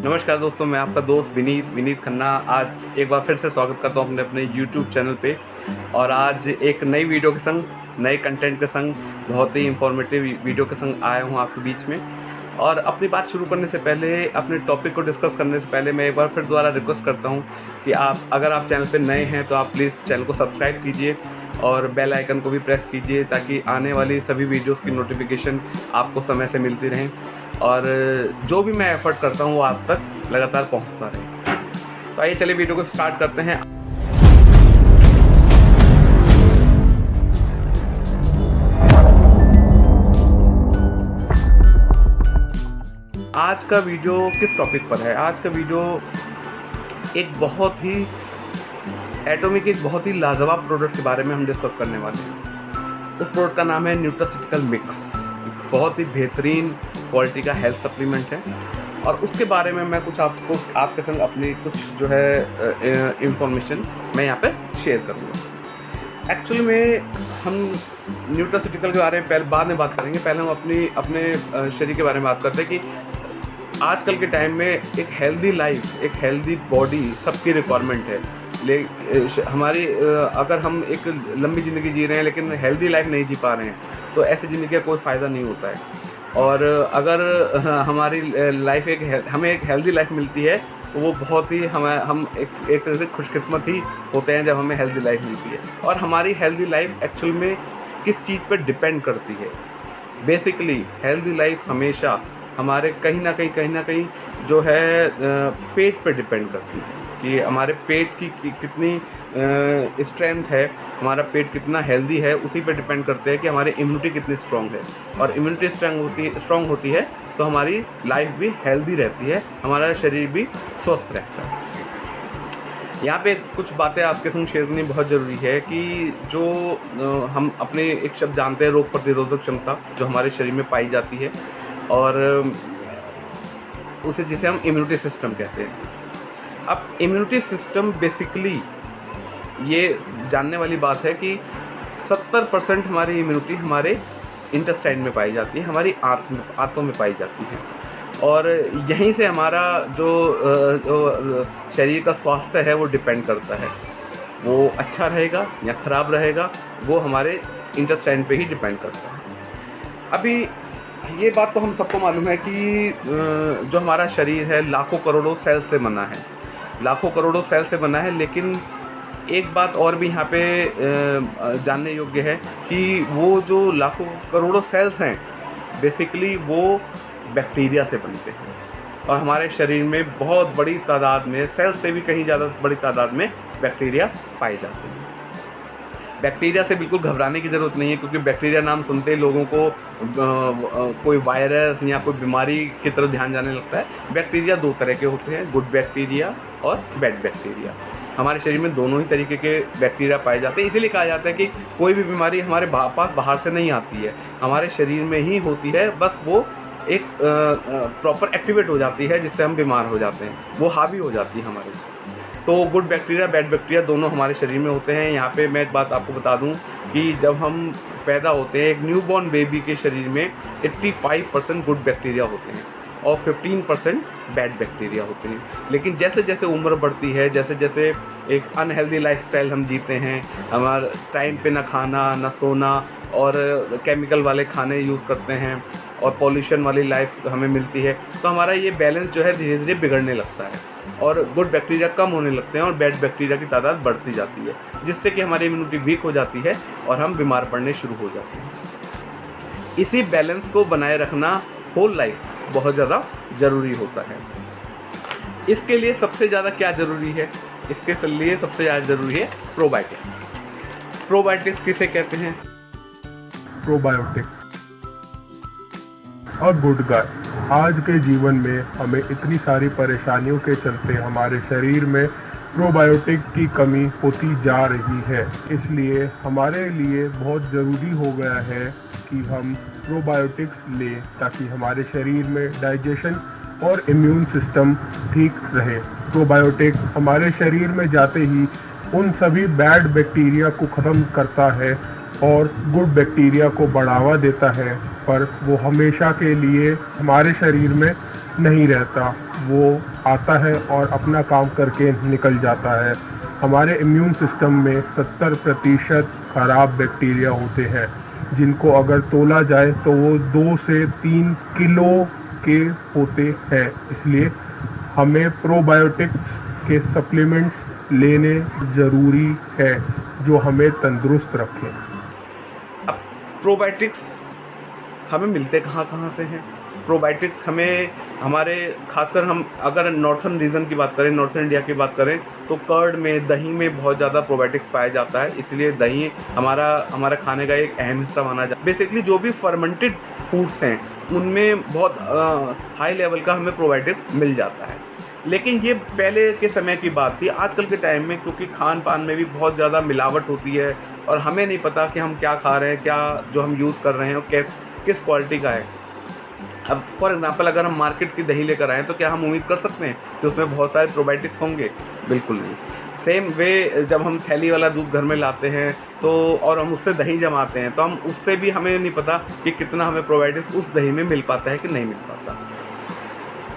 नमस्कार दोस्तों, मैं आपका दोस्त विनीत खन्ना आज एक बार फिर से स्वागत करता हूँ अपने यूट्यूब चैनल पे। और आज एक नई वीडियो के संग, नए कंटेंट के संग, बहुत ही इंफॉर्मेटिव वीडियो के संग आया हूँ आपके बीच में। और अपनी बात शुरू करने से पहले, अपने टॉपिक को डिस्कस करने से पहले मैं एक बार फिर दोबारा रिक्वेस्ट करता हूँ कि अगर आप चैनल पे नए हैं तो आप प्लीज़ चैनल को सब्सक्राइब कीजिए और बेल आइकन को भी प्रेस कीजिए ताकि आने वाली सभी वीडियोस की नोटिफिकेशन आपको समय से मिलती रहें और जो भी मैं एफर्ट करता हूँ वो आप तक लगातार पहुँचता रहे। तो आइए चलिए वीडियो को स्टार्ट करते हैं। आज का वीडियो किस टॉपिक पर है? आज का वीडियो एक बहुत ही एटॉमिक, एक बहुत ही लाजवाब प्रोडक्ट के बारे में हम डिस्कस करने वाले हैं। उस प्रोडक्ट का नाम है न्यूट्रास्यूटिकल मिक्स। बहुत ही बेहतरीन क्वालिटी का हेल्थ सप्लीमेंट है और उसके बारे में मैं कुछ आपके संग अपनी कुछ जो है इंफॉर्मेशन मैं यहाँ पे शेयर करूँगा। एक्चुअली में हम न्यूट्रास्यूटिकल के बारे में पहले बाद में बात करेंगे। पहले हम अपने शरीर के बारे में बात करते हैं कि आजकल के टाइम में एक हेल्दी लाइफ, एक हेल्दी बॉडी सबकी रिक्वायरमेंट है। हमारी अगर हम एक लंबी ज़िंदगी जी रहे हैं लेकिन हेल्दी लाइफ नहीं जी पा रहे हैं तो ऐसी ज़िंदगी का कोई फ़ायदा नहीं होता है। और अगर हमारी लाइफ हमें एक हेल्दी लाइफ मिलती है तो वो बहुत ही हम एक तरह से खुशकिस्मत ही होते हैं जब हमें हेल्दी लाइफ मिलती है। और हमारी हेल्दी लाइफ एक्चुअल में किस चीज़ पर डिपेंड करती है? बेसिकली हेल्दी लाइफ हमेशा हमारे कहीं ना कहीं जो है पेट पे डिपेंड करती है कि हमारे पेट की कितनी स्ट्रेंथ है, हमारा पेट कितना हेल्दी है, उसी पे डिपेंड करते हैं कि हमारी इम्यूनिटी कितनी स्ट्रॉन्ग है। और इम्यूनिटी स्ट्रॉन्ग होती है तो हमारी लाइफ भी हेल्दी रहती है, हमारा शरीर भी स्वस्थ रहता है। यहाँ पे कुछ बातें आपके संग शेयर करनी बहुत ज़रूरी है कि जो हम अपने एक शब्द जानते हैं, रोग प्रतिरोधक क्षमता, जो हमारे शरीर में पाई जाती है और उसे जिसे हम इम्यूनिटी सिस्टम कहते हैं। अब इम्यूनिटी सिस्टम बेसिकली ये जानने वाली बात है कि 70% हमारी इम्यूनिटी हमारे इंटेस्टाइन में पाई जाती है, हमारी आंतों में पाई जाती है। और यहीं से हमारा जो शरीर का स्वास्थ्य है वो डिपेंड करता है। वो अच्छा रहेगा या ख़राब रहेगा वो हमारे इंटेस्टाइन पे ही डिपेंड करता है। अभी ये बात तो हम सबको मालूम है कि जो हमारा शरीर है लाखों करोड़ों सेल से बना है, लाखों करोड़ों सेल से बना है। लेकिन एक बात और भी यहाँ पे जानने योग्य है कि वो जो लाखों करोड़ों सेल्स हैं बेसिकली वो बैक्टीरिया से बनते हैं और हमारे शरीर में बहुत बड़ी तादाद में, सेल्स से भी कहीं ज़्यादा बड़ी तादाद में बैक्टीरिया पाए जाते हैं। बैक्टीरिया से बिल्कुल घबराने की ज़रूरत नहीं है क्योंकि बैक्टीरिया नाम सुनते ही लोगों को कोई वायरस या कोई बीमारी की तरफ ध्यान जाने लगता है। बैक्टीरिया दो तरह के होते हैं, गुड बैक्टीरिया और बैड बैक्टीरिया। हमारे शरीर में दोनों ही तरीके के बैक्टीरिया पाए जाते हैं। इसीलिए कहा जाता है कि कोई भी बीमारी हमारे पास बाहर से नहीं आती है, हमारे शरीर में ही होती है। बस वो एक प्रॉपर एक्टिवेट हो जाती है जिससे हम बीमार हो जाते हैं, वो हावी हो जाती है हमारे। तो गुड बैक्टीरिया, बैड बैक्टीरिया दोनों हमारे शरीर में होते हैं। यहाँ पे मैं एक बात आपको बता दूं कि जब हम पैदा होते हैं, एक न्यूबॉर्न बेबी के शरीर में 85% गुड बैक्टीरिया होते हैं और 15% बैड बैक्टीरिया होते हैं। लेकिन जैसे जैसे उम्र बढ़ती है, जैसे जैसे एक अनहेल्दी लाइफस्टाइल हम जीते हैं, हमारा टाइम पे ना खाना ना सोना और केमिकल वाले खाने यूज़ करते हैं और पॉल्यूशन वाली लाइफ हमें मिलती है, तो हमारा ये बैलेंस जो है धीरे धीरे बिगड़ने लगता है और गुड बैक्टीरिया कम होने लगते हैं और बैड बैक्टीरिया की तादाद बढ़ती जाती है, जिससे कि हमारी इम्यूनिटी वीक हो जाती है और हम बीमार पड़ने शुरू हो जाते हैं। इसी बैलेंस को बनाए रखना होल लाइफ बहुत ज़्यादा ज़रूरी होता है। इसके लिए सबसे ज़्यादा क्या ज़रूरी है? इसके लिए सबसे ज़्यादा ज़रूरी है प्रोबायोटिक्स। प्रोबायोटिक्स किसे कहते हैं? प्रोबायोटिक और गुड गाय। आज के जीवन में हमें इतनी सारी परेशानियों के चलते हमारे शरीर में प्रोबायोटिक की कमी होती जा रही है। इसलिए हमारे लिए बहुत ज़रूरी हो गया है कि हम प्रोबायोटिक्स लें ताकि हमारे शरीर में डाइजेशन और इम्यून सिस्टम ठीक रहे। प्रोबायोटिक हमारे शरीर में जाते ही उन सभी बैड बैक्टीरिया को ख़त्म करता है और गुड बैक्टीरिया को बढ़ावा देता है, पर वो हमेशा के लिए हमारे शरीर में नहीं रहता, वो आता है और अपना काम करके निकल जाता है। हमारे इम्यून सिस्टम में 70% खराब बैक्टीरिया होते हैं, जिनको अगर तोला जाए तो वो 2 से 3 किलो के होते हैं। इसलिए हमें प्रोबायोटिक्स के सप्लीमेंट्स लेने ज़रूरी है जो हमें तंदुरुस्त रखें। अब प्रोबायोटिक्स हमें मिलते कहाँ कहाँ से हैं? प्रोबायोटिक्स हमें हमारे खासकर हम अगर नॉर्थर्न रीजन की बात करें, नॉर्थर्न इंडिया की बात करें, तो कर्ड में, दही में बहुत ज़्यादा प्रोबायोटिक्स पाया जाता है। इसलिए दही हमारा खाने का एक अहम हिस्सा माना जाता है। बेसिकली जो भी फर्मेंटेड फूड्स हैं उनमें बहुत हाई लेवल का हमें प्रोबायोटिक्स मिल जाता है। लेकिन ये पहले के समय की बात थी। आजकल के टाइम में क्योंकि खान पान में भी बहुत ज़्यादा मिलावट होती है और हमें नहीं पता कि हम क्या खा रहे हैं, क्या जो हम यूज़ कर रहे हैं और किस क्वालिटी का है। अब फॉर एग्जांपल अगर हम मार्केट की दही लेकर आएँ तो क्या हम उम्मीद कर सकते हैं कि उसमें बहुत सारे प्रोबायोटिक्स होंगे? बिल्कुल नहीं। सेम वे जब हम थैली वाला दूध घर में लाते हैं तो और हम उससे दही जमाते हैं तो हम उससे भी हमें नहीं पता कि कितना हमें प्रोबायोटिक्स उस दही में मिल पाता है कि नहीं मिल पाता।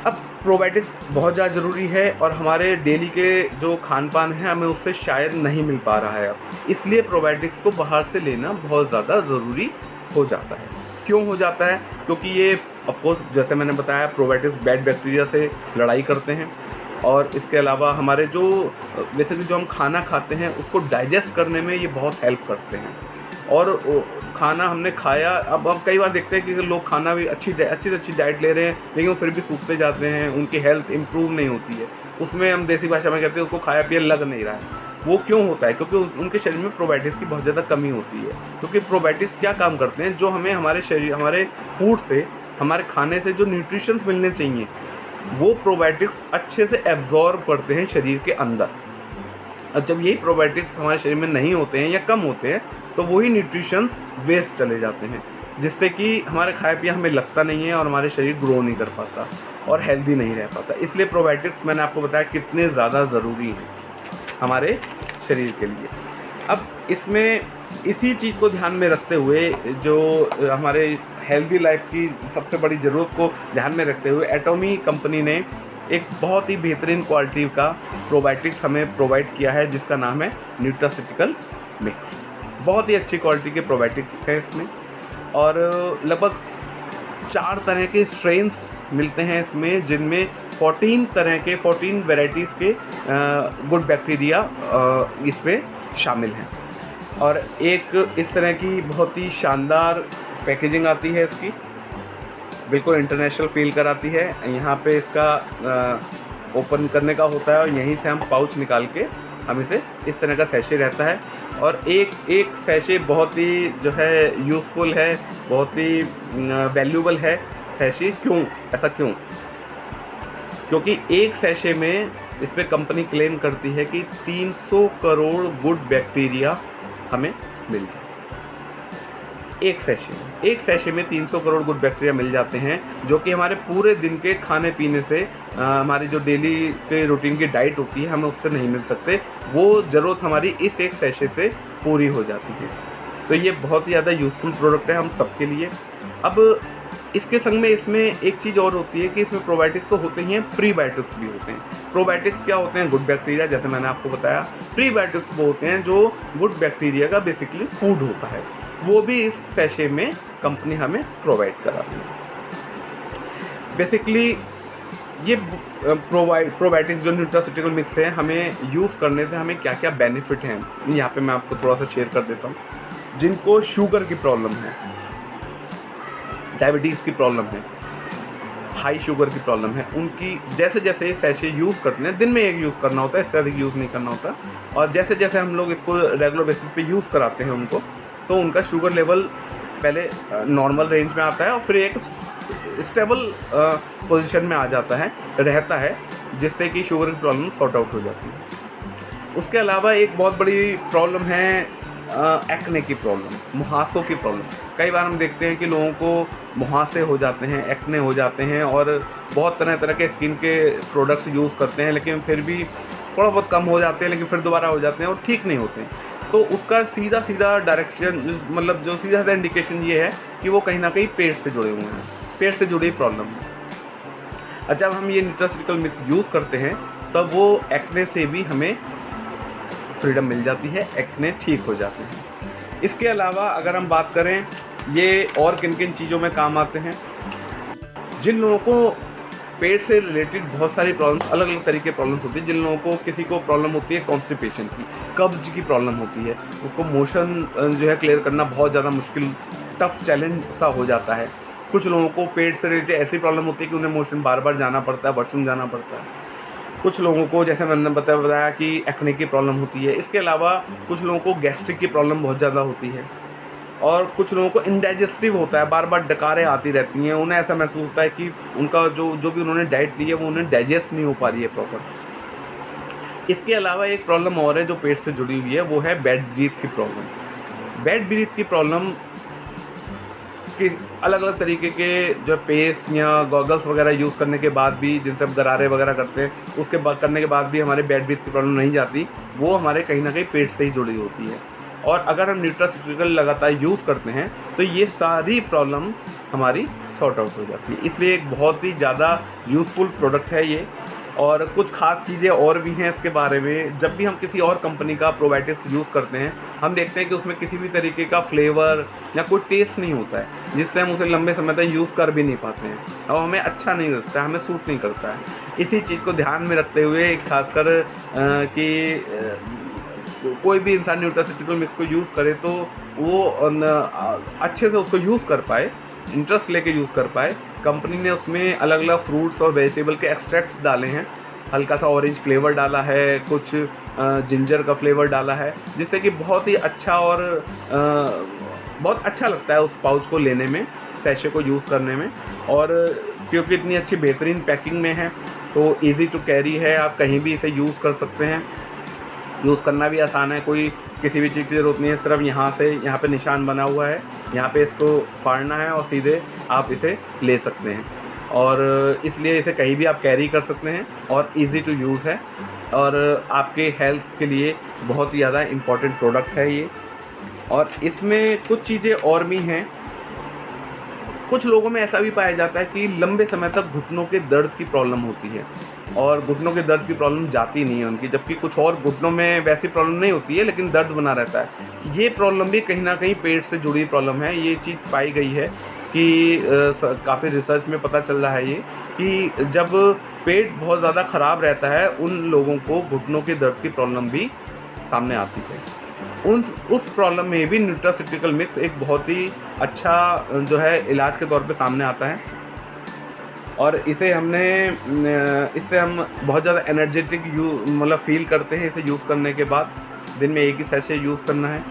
अब प्रोबायोटिक्स बहुत ज़्यादा ज़रूरी है और हमारे डेली के जो खान पान है हमें उससे शायद नहीं मिल पा रहा है अब। इसलिए प्रोबायोटिक्स को बाहर से लेना बहुत ज़्यादा ज़रूरी हो जाता है। क्यों हो जाता है? क्योंकि ये ऑफ कोर्स जैसे मैंने बताया प्रोबायोटिक्स बैड बैक्टीरिया से लड़ाई करते हैं और इसके अलावा हमारे जो बेसिकली जो हम खाना खाते हैं उसको डाइजेस्ट करने में ये बहुत हेल्प करते हैं। और खाना हमने खाया, अब कई बार देखते हैं कि लोग खाना भी अच्छी से अच्छी डाइट ले रहे हैं लेकिन वो फिर भी सूखते जाते हैं, उनकी हेल्थ इंप्रूव नहीं होती है। उसमें हम देसी भाषा में कहते हैं उसको खाया पिया लग नहीं रहा है। वो क्यों होता है? क्योंकि उनके शरीर में प्रोबायोटिक्स की बहुत ज़्यादा कमी होती है। क्योंकि प्रोबायोटिक्स क्या काम करते हैं, जो हमें हमारे शरीर, हमारे फूड से, हमारे खाने से जो न्यूट्रिशंस मिलने चाहिए वो प्रोबायोटिक्स अच्छे से एब्जॉर्ब करते हैं शरीर के अंदर। और जब यही प्रोबायोटिक्स हमारे शरीर में नहीं होते हैं या कम होते हैं तो वही न्यूट्रिशंस वेस्ट चले जाते हैं, जिससे कि हमारे खाए पिया हमें लगता नहीं है और हमारे शरीर ग्रो नहीं कर पाता और हेल्दी नहीं रह पाता। इसलिए प्रोबायोटिक्स मैंने आपको बताया कितने ज़्यादा ज़रूरी हैं हमारे शरीर के लिए। अब इसमें इसी चीज़ को ध्यान में रखते हुए, जो हमारे हेल्दी लाइफ की सबसे बड़ी ज़रूरत को ध्यान में रखते हुए एटॉमी कंपनी ने एक बहुत ही बेहतरीन क्वालिटी का प्रोबायोटिक्स हमें प्रोवाइड किया है जिसका नाम है न्यूट्रास्यूटिकल मिक्स। बहुत ही अच्छी क्वालिटी के प्रोबायोटिक्स हैं इसमें और लगभग 4 तरह के स्ट्रेन्स मिलते हैं इसमें, जिनमें 14 वैरायटीज़ के गुड बैक्टीरिया इसमें शामिल हैं। और एक इस तरह की बहुत ही शानदार पैकेजिंग आती है इसकी, बिल्कुल इंटरनेशनल फील कराती है। यहाँ पे इसका ओपन करने का होता है और यहीं से हम पाउच निकाल के हम इसे इस तरह का सैशे रहता है और एक सैशे बहुत ही जो है यूज़फुल है, बहुत ही वैल्यूबल है सैशे। क्यों ऐसा क्यों? क्योंकि एक सैशे में इस पर कंपनी क्लेम करती है कि 300 करोड़ गुड बैक्टीरिया हमें मिल जाए। एक सैशे में 300 करोड़ गुड बैक्टीरिया मिल जाते हैं, जो कि हमारे पूरे दिन के खाने पीने से हमारी जो डेली के रूटीन की डाइट होती है हमें उससे नहीं मिल सकते। वो ज़रूरत हमारी इस एक सैशे से पूरी हो जाती है। तो ये बहुत ही ज़्यादा यूज़फुल प्रोडक्ट है हम सबके लिए। अब इसके संग में इसमें एक चीज़ और होती है कि इसमें प्रोबायोटिक्स तो होते ही हैं, प्रीबायोटिक्स भी होते हैं। प्रोबायोटिक्स क्या होते हैं? गुड बैक्टीरिया, जैसे मैंने आपको बताया। प्रीबायोटिक्स वो होते हैं जो गुड बैक्टीरिया का बेसिकली फूड होता है, वो भी इस सैशे में कंपनी हमें प्रोवाइड कराती है। बेसिकली ये प्रोबायोटिक्स जो न्यूट्रास्यूटिकल मिक्स है, हमें यूज़ करने से हमें क्या क्या बेनिफिट हैं यहाँ पे मैं आपको थोड़ा सा शेयर कर देता हूँ। जिनको शुगर की प्रॉब्लम है, डायबिटीज़ की प्रॉब्लम है, हाई शुगर की प्रॉब्लम है, उनकी जैसे जैसे सैशे यूज़ करते हैं, दिन में एक यूज़ करना होता है, इससे अधिक यूज़ नहीं करना होता। और जैसे जैसे हम लोग इसको रेगुलर बेसिस पे यूज़ कराते हैं उनको, तो उनका शुगर लेवल पहले नॉर्मल रेंज में आता है और फिर एक स्टेबल पोजीशन में आ जाता है, रहता है, जिससे कि शुगर की प्रॉब्लम सॉर्ट आउट हो जाती है। उसके अलावा एक बहुत बड़ी प्रॉब्लम है एक्ने की प्रॉब्लम, मुहासों की प्रॉब्लम। कई बार हम देखते हैं कि लोगों को मुहासे हो जाते हैं, एक्ने हो जाते हैं और बहुत तरह तरह के स्किन के प्रोडक्ट्स यूज़ करते हैं, लेकिन फिर भी थोड़ा बहुत कम हो जाते हैं, लेकिन फिर दोबारा हो जाते हैं और ठीक नहीं होते हैं। तो उसका सीधा डायरेक्शन, मतलब जो सीधा इंडिकेशन ये है कि वो कहीं ना कहीं पेट से जुड़े हुए हैं, पेट से जुड़ी प्रॉब्लम है। और जब हम ये न्यूट्रास्यूटिकल मिक्स यूज़ करते हैं तब वो एक्ने से भी हमें फ्रीडम मिल जाती है, एक्ने ठीक हो जाते हैं। इसके अलावा अगर हम बात करें ये और किन किन चीज़ों में काम आते हैं, जिन लोगों को पेट से रिलेटेड बहुत सारी प्रॉब्लम, अलग अलग तरीके की प्रॉब्लम्स होती है, जिन लोगों को किसी को प्रॉब्लम होती है कॉन्स्टिपेशन की, कब्ज की प्रॉब्लम होती है, उसको मोशन जो है क्लियर करना बहुत ज़्यादा मुश्किल, टफ चैलेंज सा हो जाता है। कुछ लोगों को पेट से रिलेटेड ऐसी प्रॉब्लम होती है कि उन्हें मोशन बार बार जाना पड़ता है, वॉशरूम जाना पड़ता है। कुछ लोगों को जैसे मैंने बताया कि एक्ने की प्रॉब्लम होती है। इसके अलावा कुछ लोगों को गैस्ट्रिक की प्रॉब्लम बहुत ज़्यादा होती है और कुछ लोगों को इंडाइजेस्टिव होता है, बार बार डकारें आती रहती हैं, उन्हें ऐसा महसूस होता है कि उनका जो भी उन्होंने डाइट ली है वो उन्हें डाइजेस्ट नहीं हो पा रही है प्रॉपर। इसके अलावा एक प्रॉब्लम और है जो पेट से जुड़ी हुई है, वो है बैड ब्रीथ की प्रॉब्लम। बैड ब्रीथ की प्रॉब्लम कि अलग अलग तरीके के जो पेस्ट या गॉगल्स वगैरह यूज़ करने के बाद भी, जिनसे हम गरारे वगैरह करते हैं, उसके बाद करने के बाद भी हमारे बैड ब्रीथ की प्रॉब्लम नहीं जाती, वो हमारे कहीं ना कहीं पेट से ही जुड़ी होती है। और अगर हम न्यूट्रास्यूटिकल लगातार यूज़ करते हैं तो ये सारी प्रॉब्लम हमारी सॉर्ट आउट हो जाती है। इसलिए एक बहुत ही ज़्यादा यूज़फुल प्रोडक्ट है ये। और कुछ ख़ास चीज़ें और भी हैं इसके बारे में। जब भी हम किसी और कंपनी का प्रोबायोटिक्स यूज़ करते हैं, हम देखते हैं कि उसमें किसी भी तरीके का फ्लेवर या कोई टेस्ट नहीं होता है, जिससे हम उसे लंबे समय तक यूज़ कर भी नहीं पाते हैं और हमें अच्छा नहीं लगता है, हमें सूट नहीं करता है। इसी चीज़ को ध्यान में रखते हुए खासकर कि कोई भी इंसान न्यूट्रास्यूटिकल मिक्स को यूज़ करे तो वो अच्छे से उसको यूज़ कर पाए, इंटरेस्ट लेके यूज़ कर पाए। कंपनी ने उसमें अलग अलग फ्रूट्स और वेजिटेबल के एक्सट्रैक्ट्स डाले हैं, हल्का सा ऑरेंज फ्लेवर डाला है, कुछ जिंजर का फ्लेवर डाला है, जिससे कि बहुत ही अच्छा और बहुत अच्छा लगता है उस पाउच को लेने में, सैशे को यूज़ करने में। और क्योंकि इतनी अच्छी बेहतरीन पैकिंग में है तो इजी टू कैरी है, आप कहीं भी इसे यूज़ कर सकते हैं। यूज़ करना भी आसान है, कोई किसी भी चीज़ की ज़रूरत नहीं है, सिर्फ यहाँ पे निशान बना हुआ है, यहाँ पे इसको फाड़ना है और सीधे आप इसे ले सकते हैं। और इसलिए इसे कहीं भी आप कैरी कर सकते हैं और इजी टू यूज़ है और आपके हेल्थ के लिए बहुत ही ज़्यादा इम्पॉर्टेंट प्रोडक्ट है ये। और इसमें कुछ चीज़ें और भी हैं। कुछ लोगों में ऐसा भी पाया जाता है कि लंबे समय तक घुटनों के दर्द की प्रॉब्लम होती है और घुटनों के दर्द की प्रॉब्लम जाती नहीं है उनकी, जबकि कुछ और घुटनों में वैसी प्रॉब्लम नहीं होती है लेकिन दर्द बना रहता है। ये प्रॉब्लम भी कहीं ना कहीं पेट से जुड़ी प्रॉब्लम है। ये चीज़ पाई गई है कि काफ़ी रिसर्च में पता चल रहा है ये कि जब पेट बहुत ज़्यादा ख़राब रहता है उन लोगों को घुटनों के दर्द की प्रॉब्लम भी सामने आती है। उस प्रॉब्लम में भी न्यूट्रास्यूटिकल मिक्स एक बहुत ही अच्छा जो है इलाज के तौर पे सामने आता है। और इससे हम बहुत ज़्यादा एनर्जेटिक मतलब फील करते हैं इसे यूज़ करने के बाद। दिन में एक ही सैशे यूज़ करना है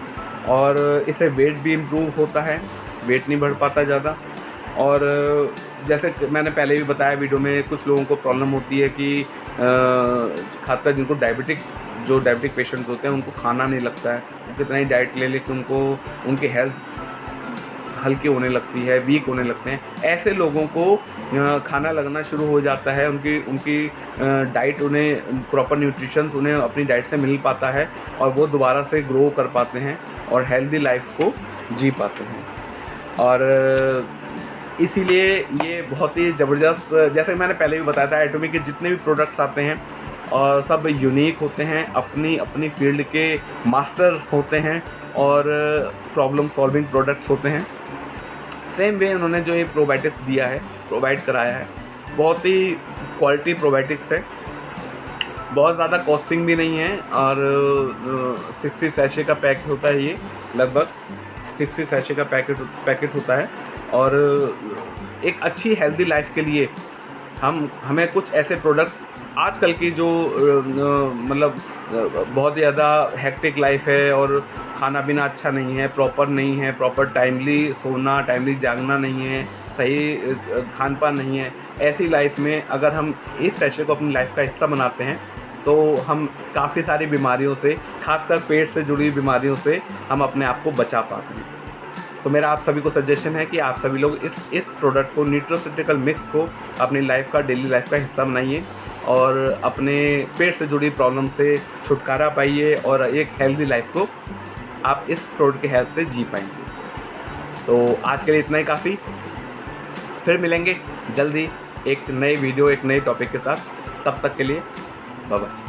और इससे वेट भी इम्प्रूव होता है, वेट नहीं बढ़ पाता ज़्यादा। और जैसे मैंने पहले भी बताया वीडियो में, कुछ लोगों को प्रॉब्लम होती है कि खासकर जिनको डायबिटिक पेशेंट्स होते हैं उनको खाना नहीं लगता है, कितना ही डाइट ले लेकिन उनको उनकी हेल्थ हल्की होने लगती है, वीक होने लगते हैं। ऐसे लोगों को खाना लगना शुरू हो जाता है, उनकी डाइट, उन्हें प्रॉपर न्यूट्रिशंस उन्हें अपनी डाइट से मिल पाता है और वो दोबारा से ग्रो कर पाते हैं और हेल्दी लाइफ को जी पाते हैं। और इसीलिए ये बहुत ही ज़बरदस्त, जैसे मैंने पहले भी बताया था, एटॉमिक के जितने भी प्रोडक्ट्स आते हैं और सब यूनिक होते हैं, अपनी फील्ड के मास्टर होते हैं और प्रॉब्लम सॉल्विंग प्रोडक्ट्स होते हैं। सेम वे उन्होंने जो ये प्रोबायोटिक्स दिया है, प्रोवाइड कराया है, बहुत ही क्वालिटी प्रोबायोटिक्स है, बहुत ज़्यादा कॉस्टिंग भी नहीं है। और 60 सैशे का पैकेट होता है, ये लगभग 60 सैशे का पैकेट होता है। और एक अच्छी हेल्दी लाइफ के लिए हमें कुछ ऐसे प्रोडक्ट्स, आजकल की जो मतलब बहुत ज़्यादा हेक्टिक लाइफ है और खाना पीना अच्छा नहीं है, प्रॉपर नहीं है, प्रॉपर टाइमली सोना, टाइमली जागना नहीं है, सही खान पान नहीं है, ऐसी लाइफ में अगर हम इस सैशे को अपनी लाइफ का हिस्सा बनाते हैं तो हम काफ़ी सारी बीमारियों से, खासकर पेट से जुड़ी बीमारियों से हम अपने आप को बचा पाते हैं। तो मेरा आप सभी को सजेशन है कि आप सभी लोग इस प्रोडक्ट को, न्यूट्रास्यूटिकल मिक्स को अपनी लाइफ का, डेली लाइफ का हिस्सा बनाइए और अपने पेट से जुड़ी प्रॉब्लम से छुटकारा पाइए और एक हेल्दी लाइफ को आप इस प्रोडक्ट की हेल्प से जी पाएंगे। तो आज के लिए इतना ही काफ़ी, फिर मिलेंगे जल्दी एक नए वीडियो एक नए टॉपिक के साथ। तब तक के लिए बाय बाय।